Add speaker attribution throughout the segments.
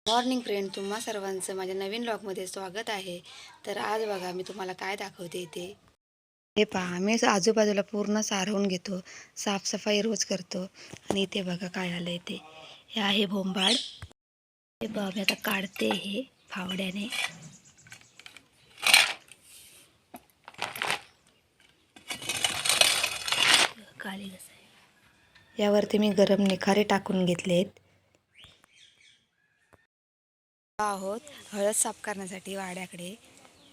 Speaker 1: Morning friend, तुम्हा सर्वांचं माझ्या नवीन ब्लॉगमध्ये स्वागत आहे. तर आज बघा मी तुम्हाला काय दाखवते इथे. हे पहा, मी आजूबाजूला पूर्ण सारवून घेतो, साफसफाई रोज करतो. आणि इथे बघा काय आलं इथे. हे आहे बोंबाड. हे बघा मी आता काढते हे फावड्याने. काळी कसं आहे. यावरती मी गरम निखारे टाकून घेतलेत आहोत हळद साफ करण्यासाठी वाड्याकडे.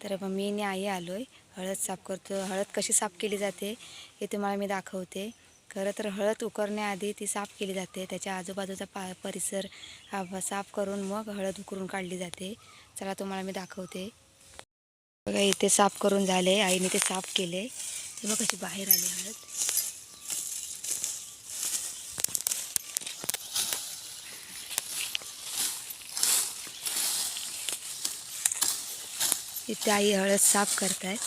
Speaker 1: तर मग मी आणि आई आलोय, हळद साफ करतो. हळद कशी साफ केली जाते हे तुम्हाला मी दाखवते. खरं तर हळद उकरण्याआधी ती साफ केली जाते, त्याच्या आजूबाजूचा परिसर साफ करून मग हळद उकरून काढली जाते. चला तुम्हाला मी दाखवते. बघा इथे साफ करून झाले, आईने ते साफ केले. ते बघा कशी बाहेर आली हळद. इथे आई हळद साफ करतायत.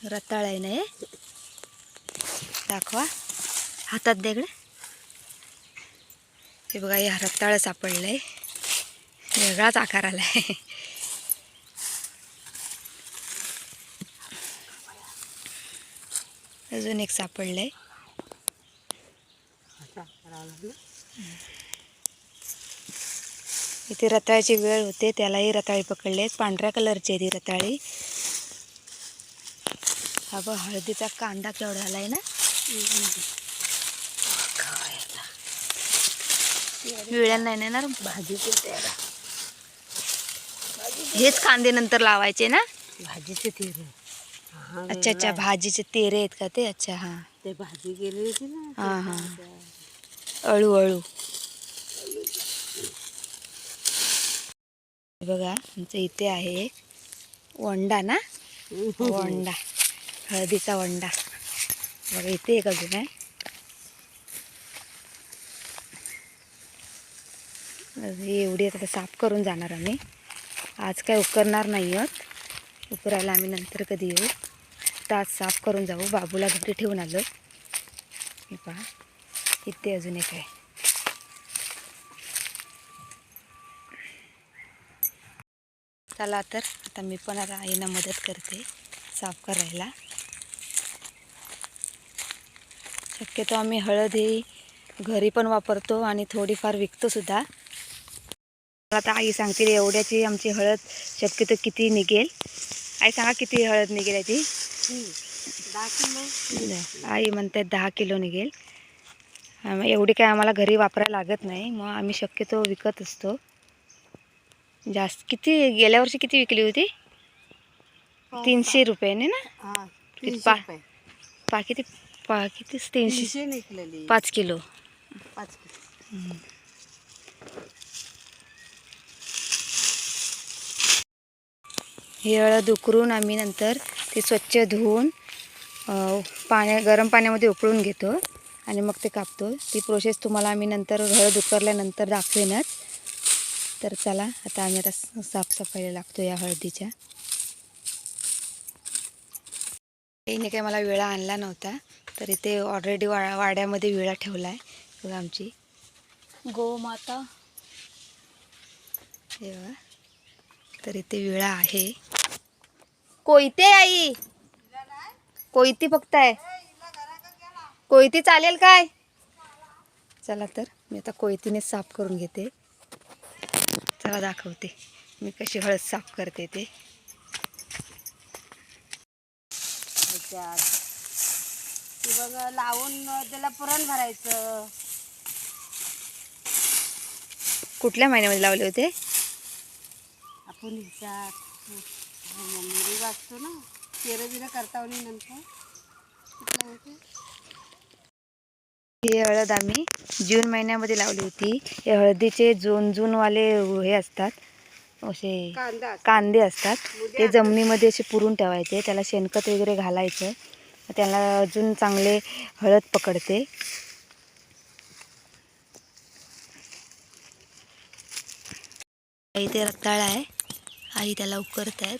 Speaker 1: रताळ आहे ना हे, दाखवा हातात देगडे. हे बघा हे रताळ सापडलंय, वेगळाच आकार आलाय. अजून एक सापडलंय. इथे रताळ्याची वेळ होते, त्यालाही रताळी पकडले. पांढऱ्या कलरची आहे ती रताळी. हा बघ हळदीचा कांदा केवढा आलाय ना. विळ्या नाही नेणार भाजीचे तेरा. हेच कांदे नंतर लावायचे ना.
Speaker 2: भाजीचे तेरे.
Speaker 1: अच्छा अच्छा, भाजीचे तेरे आहेत का ते. अच्छा हां,
Speaker 2: ते भाजी गेली होती ना.
Speaker 1: हां हां, अळू अळू. बघा आमचं इथे आहे वंडा ना, वंडा, हळदीचा वंडा. बघा इथे एक अजून आहे. एवढी आता साफ करून जाणार आम्ही. आज काय उकरणार नाही आहोत, उकरायला आम्ही नंतर कधी येऊ. तर आज साफ करून जाऊ. बाबूला घरी ठेवून आलो. हे पहा इथे अजून एक आहे. चला तर आता मी पण आता आईना मदत करते साफ करायला. शक्यतो आम्ही हळद ही घरी पण वापरतो आणि थोडीफार विकतो सुद्धा. आता आई सांगतील एवढ्याची आमची हळद शक्यतो किती निघेल. आई सांगा किती हळद निघेल याची.
Speaker 2: 10 किलो.
Speaker 1: आई म्हणतात 10 किलो निघेल. एवढी काय आम्हाला घरी वापरायला लागत नाही, मग आम्ही शक्यतो विकत असतो. जास्त किती गेल्या वर्षी किती विकली होती. 300 रुपयाने ना.
Speaker 2: हा,
Speaker 1: किती
Speaker 2: 300 रुपये.
Speaker 1: किती किती 300
Speaker 2: 300 निघलेली.
Speaker 1: 5 किलो.
Speaker 2: 5 किलो.
Speaker 1: ही हळद उकरून आम्ही नंतर ती स्वच्छ धुवून गरम पाण्यामध्ये उकळून घेतो आणि मग ते कापतो. ती प्रोसेस तुम्हाला आम्ही नंतर हळद उकरल्यानंतर दाखवेनच. तर चला आता आम्ही आता साफसफाईला लागतो या हळदीच्या. याने काय मला विळा आणला नव्हता, तर इथे ऑलरेडी वाड्यामध्ये विळा ठेवला आहे. बघा आमची गोमाता. हे बघा, तर इथे विळा आहे. कोयते आई, कोयती फक्त आहे. कोयती चालेल काय. चला तर मी आता कोयतीने साफ करून घेते. चला दाखवते मी कशी हळद साफ करते ते.
Speaker 2: ती बघ लावून त्याला पुरण भरायचं.
Speaker 1: कुठल्या महिन्यामध्ये लावले होते.
Speaker 2: आपण हिचा मम्मी वाचतो ना, तेरं बिरं करता नंतर.
Speaker 1: ही हळद आम्ही जून महिन्यामध्ये लावली होती. हे हळदीचे जूनवाले हे असतात, असे कांदे असतात. ते जमिनीमध्ये असे पुरून ठेवायचे, त्याला शेणखत वगैरे घालायचं, त्याला अजून चांगले हळद पकडते. इथे रताळा आहे, आई त्याला उकरत आहेत.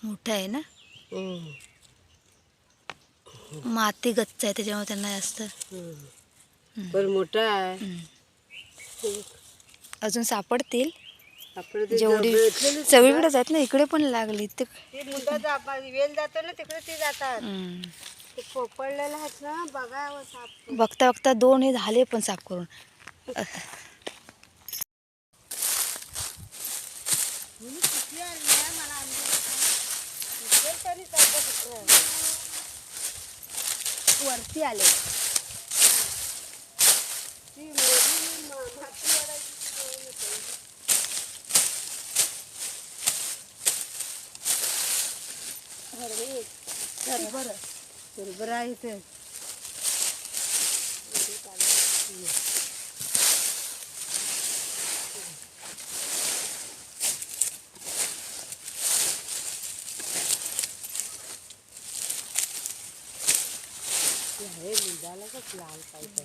Speaker 1: मोठं आहे ना,
Speaker 2: हम्म.
Speaker 1: माती गच्च आहे त्याच्यामुळे त्यांना जास्त.
Speaker 2: पण मोठा आहे.
Speaker 1: हम्म. अजून सापडतील
Speaker 2: आपण ते
Speaker 1: जेवढी
Speaker 2: भेटलेली
Speaker 1: सगळीकडे जात ना, इकडे पण लागली ते.
Speaker 2: ते मुंडा वेल जातो ना तिकडे ते जातात.
Speaker 1: हम्म.
Speaker 2: ते पोपडलेलं आहेत ना बघावं साप.
Speaker 1: बघता बघता 2 हे झाले पण साफ करून.
Speaker 2: म्हणून किती आणल्या मला अंदाज तरी चौदा
Speaker 1: वरती आले.
Speaker 2: ती मोठी माती वाढायची सवय नसेल. बरं आहे ते. हे मुंडाला कसं लाल पाहिजे.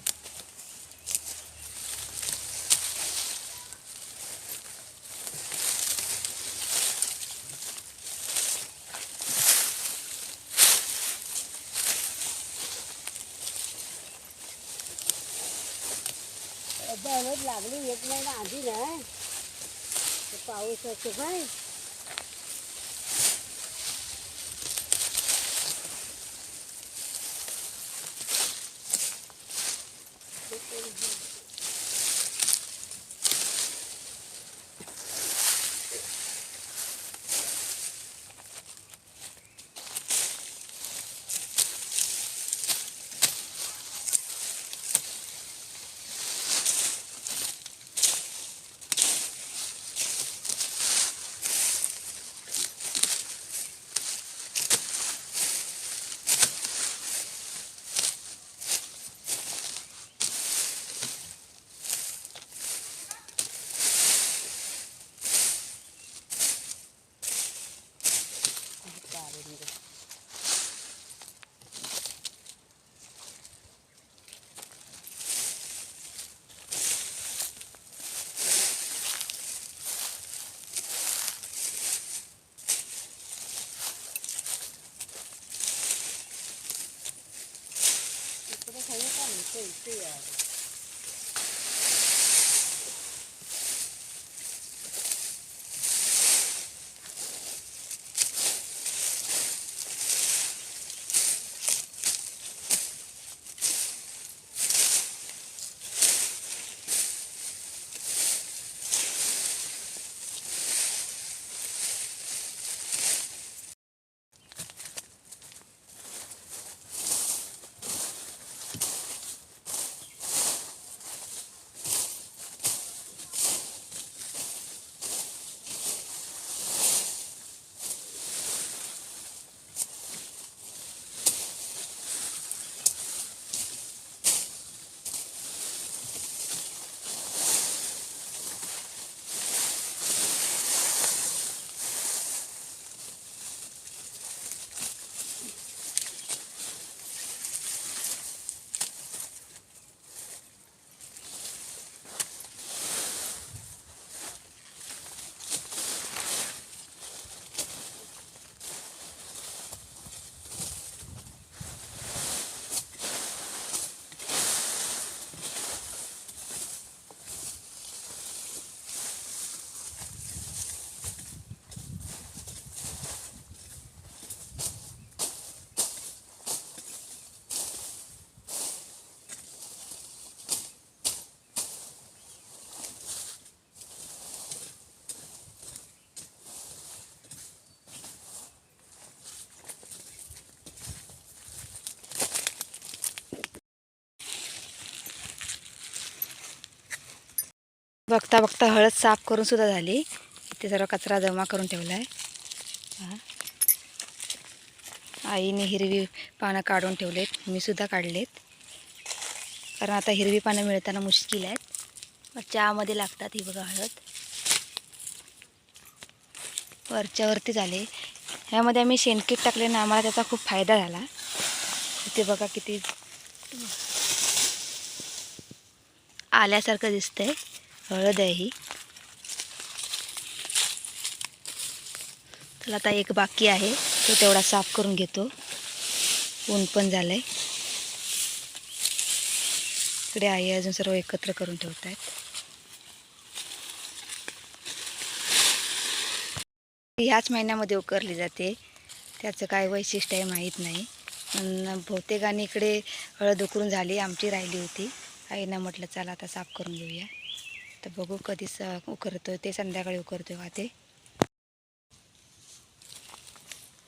Speaker 2: हळद लागली 1 महिना आधी नाही पाऊस असतो काय.
Speaker 1: बघता बघता हळद साफ करून सुद्धा झाली. इथे सर्व कचरा जमा करून ठेवला आहे. आईने हिरवी पानं काढून ठेवलेत, मी सुद्धा काढलेत. कारण आता हिरवी पानं मिळताना मुश्किल आहेत. चहामध्ये लागतात. ही बघा हळद वरच्यावरती झाले. ह्यामध्ये आम्ही शेणकीट टाकले ना, आम्हाला त्याचा खूप फायदा झाला. इथे बघा किती आल्यासारखं दिसतंय. हळद आहे ही. तर आता एक बाकी आहे, तो तेवढा साफ करून घेतो. ऊन पण झालंय. इकडे आई अजून सर्व एकत्र करून ठेवत आहेत. ह्याच महिन्यामध्ये उकरली जाते. त्याचं काय वैशिष्ट्य आहे माहीत नाही, पण बहुतेकाने इकडे हळद उकरून झाली, आमची राहिली होती. आईनं म्हटलं चला आता साफ करून घेऊया. तर बघू कधी उकरतोय ते, संध्याकाळी उकरतोय का ते.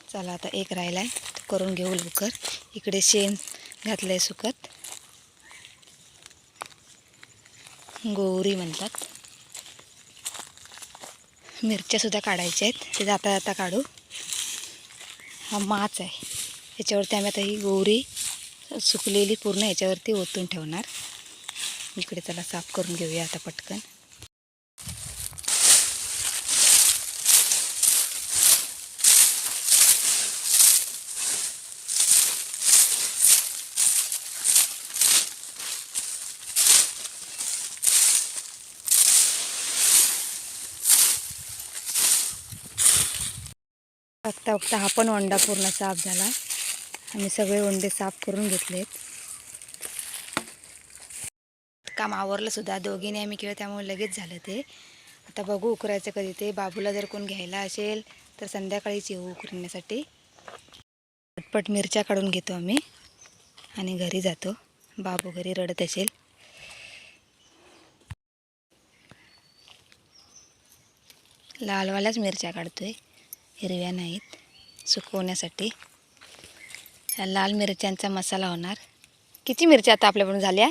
Speaker 1: चला आता एक राहिलाय, तो करून घेऊ लवकर. इकडे शेण घातलंय सुकत, गोवरी म्हणतात. मिरच्या सुद्धा काढायच्या आहेत, ते जाता जाता काढू. हा माच आहे, याच्यावरती आम्ही आता ही गोवरी सुकलेली पूर्ण याच्यावरती ओतून ठेवणार. इकडे चला साफ करून घेऊया आता पटकन. बघता बघता हा पण ओंडा पूर्ण साफ झाला. आम्ही सगळे ओंडे साफ करून घेतलेत. काम आवरलं सुद्धा, दोघीने आम्ही केलं त्यामुळे लगेच झालं ते. आता बघू उकरायचं कधी ते. बाबूला जर कोण घ्यायला असेल तर संध्याकाळीच येऊ उकरण्यासाठी. पटपट मिरच्या काढून घेतो आम्ही आणि घरी जातो. बाबू घरी रडत असेल. लालवाल्याच मिरच्या काढतोय, हिरव्या नाहीत, सुकवण्यासाठी. ह्या लाल मिरच्यांचा मसाला होणार. किती मिरच्या आता आपल्याकडून झाल्या?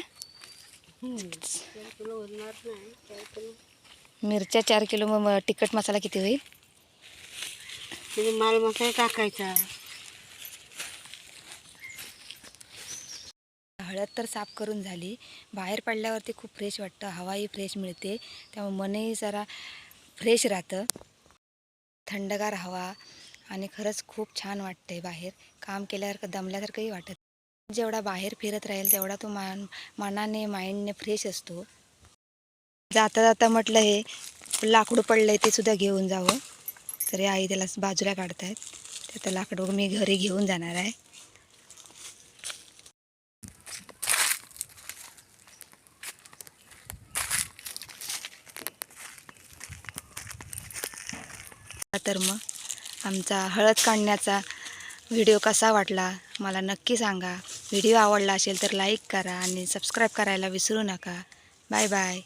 Speaker 1: मिरच्या 4 किलो. मग तिखट मसाला किती होईल?
Speaker 2: माल मसाला टाकायचा.
Speaker 1: हळद तर साफ करून झाली. बाहेर पडल्यावरती खूप फ्रेश वाटतं, हवाही फ्रेश मिळते, त्यामुळे मनही जरा फ्रेश राहतं. थंडगार हवा आणि खरंच खूप छान वाटतंय. बाहेर काम केल्यासारखं दमल्यासारखंही वाटत. जेवढा बाहेर फिरत राहील तेवढा तो मनाने माइंडने फ्रेश असतो. जाता जाता म्हटलं हे लाकडं पडलंय ते सुद्धा घेऊन जावं. तरी आई त्याला बाजूला काढतायत. त्याचं लाकडं मी घरी घेऊन जाणार आहे. तर मग आमचा हळद काढण्याचा व्हिडिओ कसा वाटला मला नक्की सांगा. व्हिडिओ आवडला असेल तर लाईक करा आणि सबस्क्राईब करायला विसरू नका. Bye bye.